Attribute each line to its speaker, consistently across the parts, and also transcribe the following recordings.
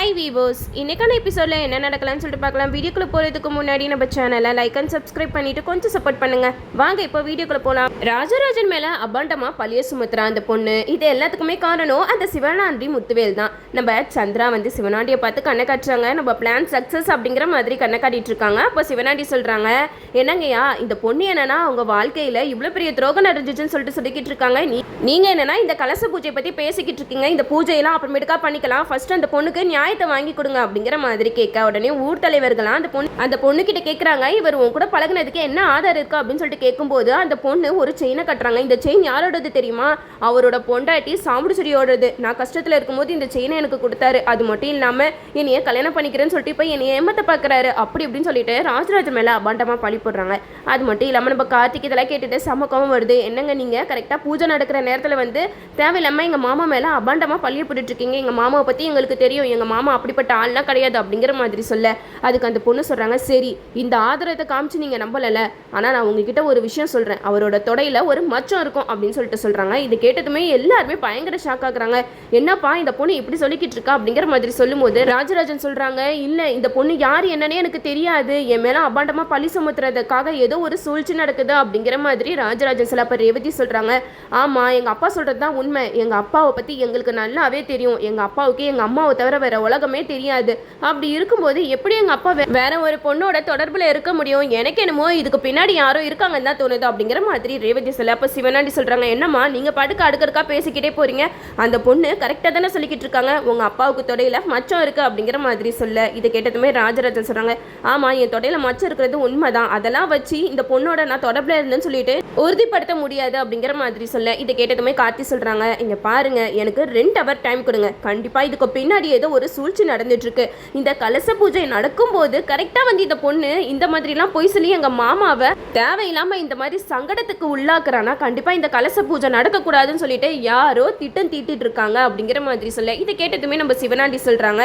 Speaker 1: Hi viewers, இன்னைக்கான எபிசோடில் என்ன நடக்கலாம்னு சொல்லிட்டு பார்க்கலாம். வீடியோக்குள்ளே போகிறதுக்கு முன்னாடி நம்ம சேனலை லைக் அண்ட் சப்ஸ்கிரைப் பண்ணிட்டு கொஞ்சம் சப்போர்ட் பண்ணுங்க. வாங்க இப்போ வீடியோக்குள்ளே போகலாம். ராஜராஜன் மேலே அபாண்டமாக பழிய சுமத்துறா அந்த பொண்ணு. இது எல்லாத்துக்குமே காரணம் அந்த சிவனாண்டி முத்துவேல் தான். நம்ம சந்திரா வந்து சிவனாண்டியை பார்த்து கண்ணை காட்டுறாங்க. நம்ம பிளான் சக்ஸஸ் அப்படிங்கிற மாதிரி கண்ணை காட்டிட்டு இருக்காங்க. அப்போ சிவனாண்டி சொல்கிறாங்க, என்னங்கய்யா இந்த பொண்ணு என்னன்னா அவங்க வாழ்க்கையில் இவ்வளோ பெரிய துரோகம் நடந்துச்சுன்னு சொல்லிக்கிட்டு இருக்காங்க. நீங்கள் என்னன்னா இந்த கலச பூஜையை பற்றி பேசிக்கிட்டு இருக்கீங்க. இந்த பூஜையெல்லாம் அப்புறமேட்டுக்கா பண்ணிக்கலாம். ஃபர்ஸ்ட் அந்த பொண்ணுக்கு நியாயத்தை வாங்கி கொடுங்க அப்படிங்கிற மாதிரி கேட்க உடனே ஊர் தலைவர்களாம் அந்த பொண்ணு கிட்ட கேட்குறாங்க, இவர் உன் கூட பழகுனதுக்கு என்ன ஆதாரம் இருக்கு அப்படின்னு சொல்லிட்டு கேட்கும்போது அந்த பொண்ணு ஒரு செயினை கட்டுறாங்க. இந்த செயின் யாரோடது தெரியுமா? அவரோட பொண்டாட்டி சாமுடிச்செடியோடது. நான் கஷ்டத்தில் இருக்கும்போது இந்த செயினை எனக்கு கொடுத்தாரு. அது மட்டும் இல்லாமல் என்னைய கல்யாணம் பண்ணிக்கிறேன்னு சொல்லிட்டு இப்போ என்னைய ஏமாத்த பார்க்குறாரு அப்படி இப்படின்னு சொல்லிட்டு ராஜராஜன் மேலே அபாண்டமாக பழி போடுறாங்க. அது மட்டும் இல்லாமல் நம்ம கார்த்திக் இதெல்லாம் கேட்டுட்டு சமக்கம் வருது. என்னங்க நீங்கள் கரெக்டாக பூஜை நடக்கிற நேரத்தில் வந்து தேவையில்லாமல் எங்கள் மாமா மேலே அபாண்டமாக பழிய போட்டுட்டு இருக்கீங்க. எங்கள் மாமாவை பற்றி எங்களுக்கு தெரியும். எங்கள் மாமா அப்படிப்பட்ட ஆள்லாம் கிடையாது அப்படிங்கிற மாதிரி சொல்ல அதுக்கு அந்த பொண்ணு சொல்கிறாங்க, சரி இந்த ஆதாரத்தை காமிச்சு நீங்கள் நம்பலைல, ஆனால் நான் உங்ககிட்ட ஒரு விஷயம் சொல்கிறேன். அவரோட தொடையில் ஒரு மச்சம் இருக்கும் அப்படின்னு சொல்லிட்டு சொல்கிறாங்க. இது கேட்டதுமே எல்லாருமே பயங்கர ஷாக் ஆகுறாங்க. என்னப்பா இந்த பொண்ணு இப்படி சொல்லிக்கிட்டு இருக்கா அப்படிங்கிற மாதிரி சொல்லும்போது ராஜராஜன் சொல்கிறாங்க, இல்லை இந்த பொண்ணு யார் என்னன்னே எனக்கு தெரியாது. என் மேலே அபாண்டமாக பழி சுமத்துறதுக்காக ஏதோ ஒரு சூழ்ச்சி நடக்குது அப்படிங்கிற மாதிரி ராஜராஜன் சொல்ல. அப்போ ரேவதி சொல்கிறாங்க, ஆமாம் எங்கள் அப்பா சொல்கிறது தான் உண்மை. எங்கள் அப்பாவை பற்றி எங்களுக்கு நல்லாவே தெரியும். எங்கள் அப்பாவுக்கு எங்கள் அம்மாவை தவிர வேற உலகமே தெரியாது. அப்படி இருக்கும்போது எப்படி எங்கள் அப்பா வேற ஒரு பொண்ணோட தொடர்பில் இருக்க முடியும்? எனக்கு என்னமோ இதுக்கு பின்னாடி யாரோ இருக்காங்கன்னு தான் தோணுது அப்படிங்கிற மாதிரி ரேவதி சொல்ல. அப்போ சிவனாண்டி சொல்கிறாங்க, என்னம்மா நீங்கள் பாட்டுக்கு அடுக்கடுக்கா பேசிக்கிட்டே போறீங்க. அந்த பொண்ணு கரெக்டாக தானே சொல்லிக்கிட்டு இருக்காங்க. உங்கள் அப்பாவுக்கு தொடையில் மச்சம் இருக்குது அப்படிங்கிற மாதிரி சொல்ல. இதை கேட்டதுமே ராஜராஜன் சொல்கிறாங்க, ஆமாம் என் தொடையில் மச்சம் இருக்கிறது உண்மைதான். அதெல்லாம் வச்சு இந்த பொண்ணோட நான் தொடர்பில் இருந்தேன்னு சொல்லிட்டு உறுதிப்படுத்த முடியாது அப்படிங்கிற மாதிரி சொல்ல. இதை கேட்டதுமே கார்த்தி சொல்கிறாங்க, இங்கே பாருங்க எனக்கு 2 ஹவர் டைம் கொடுங்க. கண்டிப்பாக இதுக்கு பின்னாடி ஏதோ ஒரு சூழ்ச்சி நடந்துட்டு இருக்கு. இந்த கலச பூஜை நடக்கும்போது கரெக்டாக வந்து இந்த பொண்ணு இந்த மாதிரிலாம் போய் சொல்லி எங்கள் மாமாவை தேவையில்லாமல் இந்த மாதிரி சங்கடத்துக்கு உள்ளாக்குறானா கண்டிப்பாக இந்த கலச பூஜை நடக்கக்கூடாதுன்னு சொல்லிட்டு யாரோ திட்டம் தீட்டிட்டு இருக்காங்க அப்படிங்கிற மாதிரி சொல்ல. இதை கேட்டதுமே நம்ம சிவனாண்டி சொல்கிறாங்க,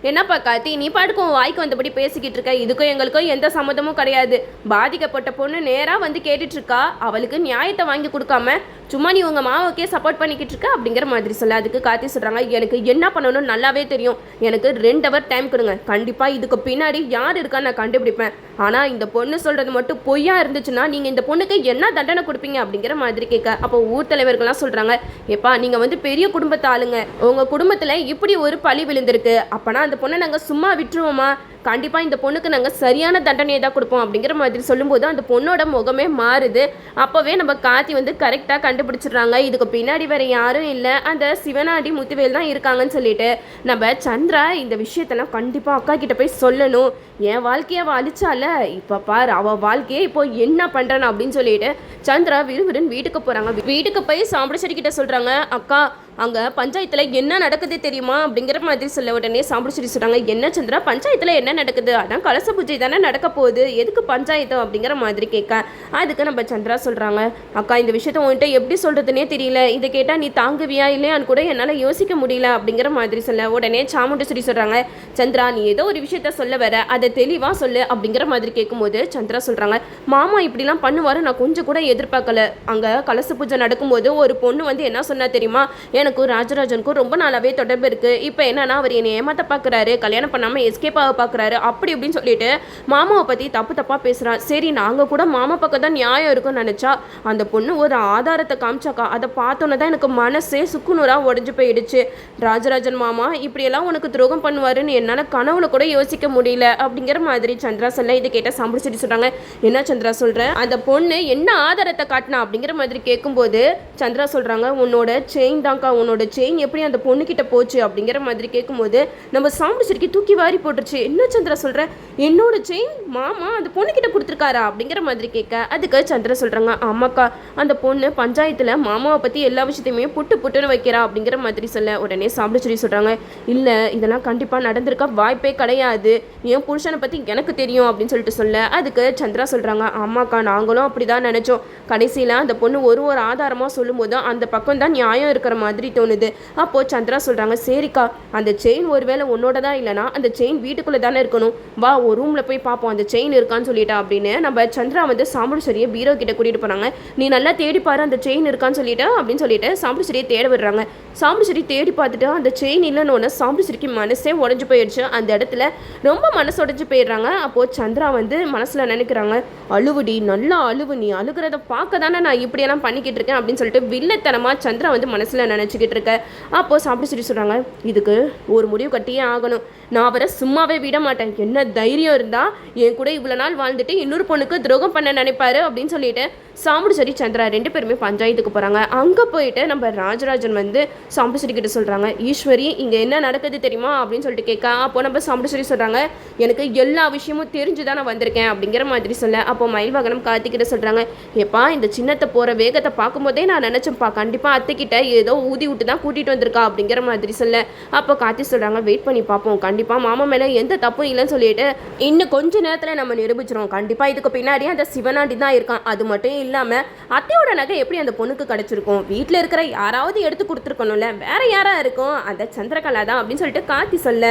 Speaker 1: என்னப்பா கார்த்தி நீ பாட்டுக்கும் வாய்க்கு வந்தபடி பேசிக்கிட்டு இருக்க. இதுக்கும் எங்களுக்கும் எந்த சம்மதமும் கிடையாது. பாதிக்கப்பட்ட பொண்ணு நேராக வந்து கேட்டுட்டு இருக்கா. அவளுக்கு நியாயத்தை வாங்கி கொடுக்காம சும்மா நீ உங்கள் மாவுக்கே சப்போர்ட் பண்ணிக்கிட்டு இருக்க அப்படிங்கிற மாதிரி சொல்ல. அதுக்கு கார்த்தி சொல்கிறாங்க, எனக்கு என்ன பண்ணணும்னு நல்லாவே தெரியும். எனக்கு 2 ஹவர் டைம் கொடுங்க. கண்டிப்பாக இதுக்கு பின்னாடி யார் இருக்கான்னு நான் கண்டுபிடிப்பேன். ஆனால் இந்த பொண்ணு சொல்கிறது மட்டும் பொய்யா இருந்துச்சுன்னா நீங்கள் இந்த பொண்ணுக்கு என்ன தண்டனை கொடுப்பீங்க அப்படிங்கிற மாதிரி கேட்க. அப்போ ஊர் தலைவர்கள்லாம் சொல்கிறாங்க, எப்பா நீங்கள் வந்து பெரிய குடும்பத்தை ஆளுங்க. உங்கள் குடும்பத்தில் இப்படி ஒரு பழி விழுந்திருக்கு. அப்போனா அந்த பொண்ணை நாங்கள் சும்மா விட்டுருவோமா? கண்டிப்பாக இந்த பொண்ணுக்கு நாங்கள் சரியான தண்டனையை தான் கொடுப்போம் அப்படிங்கிற மாதிரி சொல்லும்போது அந்த பொண்ணோட முகமே மாறுது. அப்போவே நம்ம கார்த்தி வந்து கரெக்டாக கண்டுபிடிச்சிடுறாங்க. இதுக்கு பின்னாடி வேறு யாரும் இல்லை, அந்த சிவனாண்டி முத்துவேல் தான் இருக்காங்கன்னு சொல்லிட்டு நம்ம சந்திரா இந்த விஷயத்தெல்லாம் கண்டிப்பாக அக்கா கிட்ட போய் சொல்லணும். என் வாழ்க்கையை அவள் அழிச்சால, இப்போ பாரு அவள் வாழ்க்கையை இப்போ என்ன பண்ணுறான்னு அப்படின்னு சொல்லிட்டு சந்திரா விறுவிறுன்னு வீட்டுக்கு போகிறாங்க. வீட்டுக்கு போய் சாம்பிடிச்சடிக்கிட்ட சொல்கிறாங்க, அக்கா அங்கே பஞ்சாயத்தில் என்ன நடக்குது தெரியுமா அப்படிங்கிற மாதிரி சொல்ல. உடனே சாம்பிடிச்சடி சொல்கிறாங்க, என்ன சந்திரா பஞ்சாயத்தில் என்ன நடக்குது? அதான் கலச பூஜை தானே நடக்க போகுது, எதுக்கு பஞ்சாயத்து அப்படிங்கிற மாதிரி கேட்க. அதுக்கு நம்ம சந்திரா சொல்கிறாங்க, அக்கா இந்த விஷயத்த உன்கிட்ட எப்படி சொல்கிறதுனே தெரியல. இதை கேட்டால் நீ தாங்குவியா இல்லையான்னு கூட என்னால் யோசிக்க முடியல அப்படிங்கிற மாதிரி சொல்ல. உடனே சாமுண்டேஸ்வரி சொல்கிறாங்க, சந்திரா நீ ஏதோ ஒரு விஷயத்த சொல்ல வர, அதை தெளிவாக சொல்லு அப்படிங்கிற மாதிரி கேட்கும்போது சந்திரா சொல்கிறாங்க, மாமா இப்படிலாம் பண்ணுவார் நான் கொஞ்சம் கூட எதிர்பார்க்கல. அங்கே கலச பூஜை நடக்கும்போது ஒரு பொண்ணு வந்து என்ன சொன்னா தெரியுமா, எனக்கும் ராஜராஜனுக்கும் ரொம்ப நாளாவே தொடர்பு இருக்குது. இப்போ என்னன்னா அவர் என்னை ஏமாத்த பார்க்குறாரு, கல்யாணம் பண்ணாமல் எஸ்கேப் ஆக பார்க்குறாரு அப்படி இப்படின்னு சொல்லிட்டு மாமாவை பற்றி தப்பாக பேசுகிறான். சரி நாங்கள் கூட மாமா பக்கம் தான் நியாயம் இருக்குன்னு நினச்சா அந்த பொண்ணு ஒரு ஆதாரத்தை காமிச்சாக்கா. அதை பார்த்தோன்னே தான் எனக்கு மனசே சுக்குநூறாக உடஞ்சி போயிடுச்சு. ராஜராஜன் மாமா இப்படியெல்லாம் உனக்கு துரோகம் பண்ணுவாருன்னு என்னால் கனவுல கூட யோசிக்க முடியல அப்படிங்கிற மாதிரி சந்திரா சொல்ல. இதை கேட்டால் சாம்பிடிச்சிட்டு சொல்கிறாங்க, என்ன சந்திரா சொல்கிறேன், அந்த பொண்ணு என்ன ஆதாரத்தை காட்டினா அப்படிங்கிற மாதிரி கேட்கும்போது சந்திரா சொல்கிறாங்க, உன்னோட செயின் தான்க்கா, உன்னோட செயின் எப்படி அந்த பொண்ணுக்கிட்ட போச்சு அப்படிங்கிற மாதிரி கேட்கும்போது நம்ம சாம்பிடிச்சிருக்கி தூக்கி வாரி போட்டுருச்சு. என்ன சந்திரா சொல்கிற, என்னோட செயின் மாமா அந்த பொண்ணுக்கிட்ட கொடுத்துருக்காரா அப்படிங்கிற மாதிரி கேட்க. அதுக்கு சந்திரா சொல்கிறாங்க, ஆமாக்கா அந்த பொண்ணு பஞ்சாயத்தில் மாமாவை பற்றி எல்லா விஷயத்தையுமே புட்டுன்னு வைக்கிறா அப்படிங்கிற மாதிரி சொல்ல. உடனே சாம்பிடிச்சிரி சொல்கிறாங்க, இல்லை இதெல்லாம் கண்டிப்பாக நடந்திருக்கா வாய்ப்பே கிடையாது. என் புருஷனை பற்றி எனக்கு தெரியும் அப்படின்னு சொல்லிட்டு சொல்ல. அதுக்கு சந்திரா சொல்கிறாங்க, ஆமாக்கா நாங்களும் அப்படி தான் நினச்சோம். கடைசியில் அந்த பொண்ணு ஒரு ஆதாரமாக சொல்லும்போது அந்த பக்கம் தான் நியாயம் இருக்கிற மாதிரி தோணுது. அப்போது சந்திரா சொல்கிறாங்க, சரிக்கா அந்த செயின் ஒருவேளை உன்னோட தான் இல்லைனா அந்த செயின் வீட்டுக்குள்ளே தானே தானே இருக்கணும், வா ஒரு ரூமில் போய் பார்ப்போம் அந்த செயின் இருக்கான்னு சொல்லிட்டா அப்படின்னு நம்ம சந்திரா வந்து சாமுண்டீஸ்வரியை பீரோ கிட்ட கூட்டிகிட்டு போகிறாங்க. நீ நல்லா தேடிப்பாரு அந்த செயின் இருக்கான்னு சொல்லிட்டு அப்படின்னு சொல்லிட்டு சாமுண்டீஸ்வரியை தேட விடுறாங்க. சாமுண்டீஸ்வரி தேடி பார்த்துட்டு அந்த செயின் இல்லைன்னு சாமுண்டீஸ்வரிக்கு மனசே உடஞ்சு போயிடுச்சு. அந்த இடத்துல ரொம்ப மனசு உடஞ்சு போயிடுறாங்க. அப்போது சந்திரா வந்து மனசில் நினைக்கிறாங்க, அழுவுடி நல்லா அழுவு, நீ அழுகிறத பார்க்க தானே நான் இப்படியெல்லாம் பண்ணிக்கிட்டு இருக்கேன் அப்படின்னு சொல்லிட்டு வில்லத்தனமாக சந்திரா வந்து மனசில் நினச்சிக்கிட்டு இருக்கேன். அப்போது சாமுண்டீஸ்வரி சொல்கிறாங்க, இதுக்கு ஒரு முடிவு கட்டியே ஆகணும், நான் அவரை சும்மாவே விட மாட்டேன், என்ன தைரியம் இருந்தால் என் கூட இவ்வளோ நாள் வாழ்ந்துட்டு இன்னொரு பொண்ணுக்கு துரோகம் பண்ண நினைப்பாரு அப்படின்னு சொல்லிட்டு சாமுண்டீஸ்வரி சந்திரா 2 பேருமே பஞ்சாயத்துக்கு போகிறாங்க. அங்கே போயிட்டு நம்ம ராஜராஜன் வந்து சாமுண்டீஸ்வரி கிட்ட சொல்கிறாங்க, ஈஸ்வரி இங்கே என்ன நடக்குது தெரியுமா அப்படின்னு சொல்லிட்டு கேட்க, அப்போ நம்ம சாமுண்டீஸ்வரி சொல்கிறாங்க, எனக்கு எல்லா விஷயமும் தெரிஞ்சு தான் நான் வந்திருக்கேன் அப்படிங்கிற மாதிரி சொல்ல. அப்போ மயில்வாகனம் கார்த்திகிட்ட சொல்கிறாங்க, எப்பா இந்த சின்னத்தை போகிற வேகத்தை பார்க்கும்போதே நான் நினச்சேன்ப்பா கண்டிப்பாக அத்தைக்கிட்ட ஏதோ ஊதி விட்டு தான் கூட்டிகிட்டு வந்திருக்கா அப்படிங்கிற மாதிரி சொல்ல. அப்போ கார்த்தி சொல்கிறாங்க, வெயிட் பண்ணி பார்ப்போம், கண்டிப்பாக மாமா மேலே எந்த தப்பும் இல்லைன்னு சொல்லிட்டு இன்னும் கொஞ்ச நேரத்தில் நம்ம நிரூபிச்சிடும், கண்டிப்பாக இதுக்கு பின்னாடி அந்த சிவனாண்டி தான் இருக்கான். அது மட்டும் இல்லாமல் அத்தையோட நகை எப்படி அந்த பொண்ணுக்கு கிடச்சிருக்கும், வீட்டில் இருக்கிற யாராவது எடுத்து கொடுத்துருக்கணும்ல, வேற யாரா இருக்கும், அந்த சந்திரகலா தான் அப்படின்னு சொல்லிட்டு கார்த்தி சொல்ல.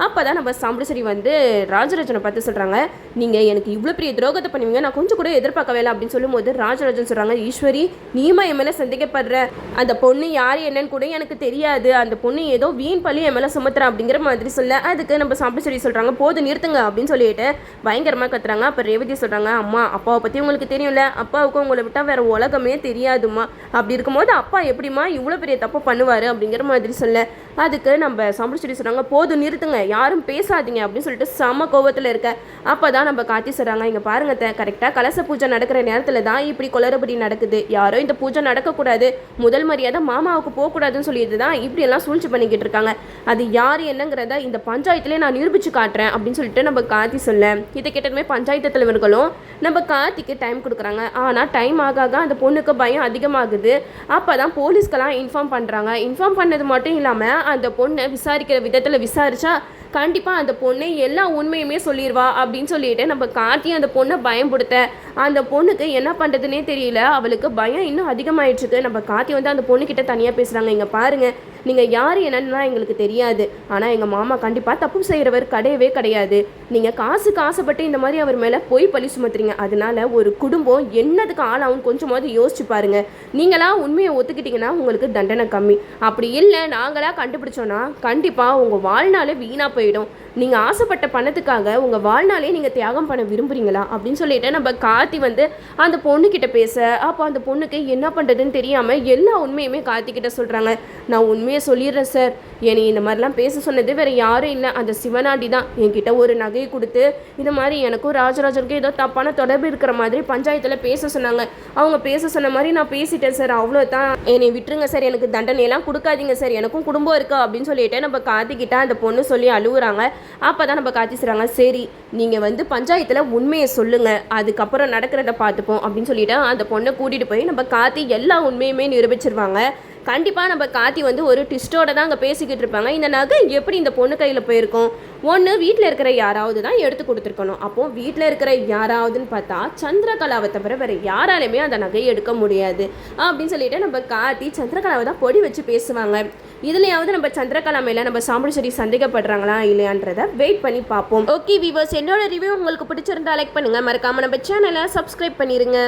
Speaker 1: அப்போ தான் நம்ம சாமுண்டீஸ்வரி வந்து ராஜராஜனை பார்த்து சொல்கிறாங்க, நீங்கள் எனக்கு இவ்வளோ பெரிய துரோகத்தை பண்ணுவீங்க நான் கொஞ்சம் கூட எதிர்பார்க்கவே இல்லை அப்படின்னு சொல்லும்போது ராஜராஜன் சொல்கிறாங்க, ஈஸ்வரி நீமா என் மேலே சந்தேகப்படுற, அந்த பொண்ணு யார் என்னன்னு கூட எனக்கு தெரியாது, அந்த பொண்ணு ஏதோ வீண் பள்ளி என் மேலே சுமத்துறா அப்படிங்கிற மாதிரி சொல்ல. அதுக்கு நம்ம சாமுண்டீஸ்வரி சொல்கிறாங்க, போது நிறுத்துங்க அப்படின்னு சொல்லிட்டு பயங்கரமாக கத்துறாங்க. அப்போ ரேவதி சொல்கிறாங்க, அம்மா அப்பாவை பற்றி உங்களுக்கு தெரியும்ல, அப்பாவுக்கு உங்களை விட்டால் வேறு உலகமே தெரியாதுமா, அப்படி இருக்கும்போது அப்பா எப்படிமா இவ்வளோ பெரிய தப்பு பண்ணுவார் அப்படிங்கிற மாதிரி சொல்ல. அதுக்கு நம்ம சாமுண்டீஸ்வரி சொல்கிறாங்க, போதும் நிறுத்துங்க யாரும் பேசாதீங்க அப்படின்னு சொல்லிட்டு செம கோவத்தில் இருக்க. அப்போ தான் நம்ம கார்த்தி சொல்கிறாங்க, இங்கே பாருங்க கரெக்டாக கலச பூஜை நடக்கிற நேரத்தில் தான் இப்படி குளறுபடி நடக்குது, யாரோ இந்த பூஜை நடக்கக்கூடாது, முதல் மரியாதை மாமாவுக்கு போகக்கூடாதுன்னு சொல்லிட்டு தான் இப்படியெல்லாம் சூழ்ச்சி பண்ணிக்கிட்டு இருக்காங்க, அது யார் என்னங்கிறத இந்த பஞ்சாயத்துலேயே நான் நிரூபித்து காட்டுறேன் அப்படின்னு சொல்லிட்டு நம்ம கார்த்தி சொல்ல. இதை கேட்டதுமே பஞ்சாயத்து தலைவர்களும் நம்ம கார்த்திக்கு டைம் கொடுக்குறாங்க. ஆனால் டைம் ஆக அந்த பொண்ணுக்கு பயம் அதிகமாகுது. அப்போ தான் போலீஸ்க்கெல்லாம் இன்ஃபார்ம் பண்ணுறாங்க. இன்ஃபார்ம் பண்ணது மட்டும் இல்லாமல் அந்த பொண்ணை விசாரிக்கிற விதத்தில் விசாரித்தா கண்டிப்பாக அந்த பொண்ணை எல்லா உண்மையுமே சொல்லிடுவா அப்படின்னு சொல்லிட்டு நம்ம கார்த்தி அந்த பொண்ணை பயன்படுத்த அந்த பொண்ணுக்கு என்ன பண்ணுறதுனே தெரியல, அவளுக்கு பயம் இன்னும் அதிகமாகிடுச்சுக்கு. நம்ம கார்த்தி வந்து அந்த பொண்ணுக்கிட்ட தனியாக பேசுகிறாங்க, இங்கே பாருங்கள் நீங்கள் யார் என்னன்னா எங்களுக்கு தெரியாது, ஆனால் எங்கள் மாமா கண்டிப்பாக தப்பு செய்கிறவர் கிடையவே கிடையாது, நீங்கள் காசுக்கு ஆசைப்பட்டு இந்த மாதிரி அவர் மேலே போய் பழி சுமத்துறீங்க, அதனால ஒரு குடும்பம் என்னதுக்கு ஆளாகும் கொஞ்சமாவது யோசிச்சு பாருங்க, நீங்களா உண்மையை ஒத்துக்கிட்டீங்கன்னா உங்களுக்கு தண்டனை கம்மி, அப்படி இல்லை நாங்களாக கண்டுபிடிச்சோன்னா கண்டிப்பாக உங்கள் வாழ்நாளே வீணாக போயிடும், நீங்கள் ஆசைப்பட்ட பணத்துக்காக உங்கள் வாழ்நாளே நீங்கள் தியாகம் பண்ண விரும்புகிறீங்களா அப்படின்னு சொல்லிட்டு நம்ம கார்த்தி வந்து அந்த பொண்ணுக்கிட்ட பேச. அப்போ அந்த பொண்ணுக்கு என்ன பண்ணுறதுன்னு தெரியாமல் எல்லா உண்மையுமே கார்த்திக்கிட்ட சொல்கிறாங்க. நான் உண்மையை சொல்லிடுறேன் சார், என்னை இந்த மாதிரிலாம் பேச சொன்னது வேறு யாரும் இல்லை, அந்த சிவனாண்டி தான் என்கிட்ட ஒரு நகையை கொடுத்து இந்த மாதிரி எனக்கும் ராஜராஜனுக்கும் ஏதோ தப்பான தொடர்பு இருக்கிற மாதிரி பஞ்சாயத்தில் பேச சொன்னாங்க, அவங்க பேச சொன்ன மாதிரி நான் பேசிட்டேன் சார், அவ்வளோதான், என்னை விட்டுருங்க சார், எனக்கு தண்டனையெல்லாம் கொடுக்காதீங்க சார், எனக்கும் குடும்பம் இருக்கா அப்படின்னு சொல்லிட்டு நம்ம கார்த்திக்கிட்ட அந்த பொண்ணு சொல்லி அழுகுறாங்க. அப்போ தான் நம்ம கார்த்தி சொல்கிறாங்க, சரி நீங்கள் வந்து பஞ்சாயத்தில் உண்மையை சொல்லுங்கள், அதுக்கப்புறம் நடக்கிறத பார்த்துப்போம் அப்படின்னு சொல்லிட்டு அந்த பொண்ணை கூட்டிகிட்டு போய் நம்ம கார்த்தி எல்லா உண்மையுமே நிரூபிச்சிருவாங்க. கண்டிப்பாக நம்ம கார்த்தி வந்து ஒரு ட்விஸ்ட்டோட தான் அங்கே பேசிக்கிட்டு இருப்பாங்க. இந்த நகை எப்படி இந்த பொண்ணு கையில் போயிருக்கும், ஒன்று வீட்டில் இருக்கிற யாராவது தான் எடுத்து கொடுத்துருக்கணும், அப்போது வீட்டில் இருக்கிற யாராவதுன்னு பார்த்தா சந்திரகலாவை தவிர வேறு யாராலுமே அந்த நகையை எடுக்க முடியாது அப்படின்னு சொல்லிட்டு நம்ம கார்த்தி சந்திரகலாவை தான் பொடி வச்சு பேசுவாங்க. இதுலையாவது நம்ம சந்திரகலா மேலே நம்ம சாமுண்டீஸ்வரி சந்தேகப்படுறாங்களா இல்லையான்றதை வெயிட் பண்ணி பார்ப்போம். ஓகே வீவர்ஸ், என்னோட ரிவ்யூ உங்களுக்கு பிடிச்சிருந்தா லைக் பண்ணுங்கள், மறக்காமல் நம்ம சேனலை சப்ஸ்கிரைப் பண்ணிடுங்க.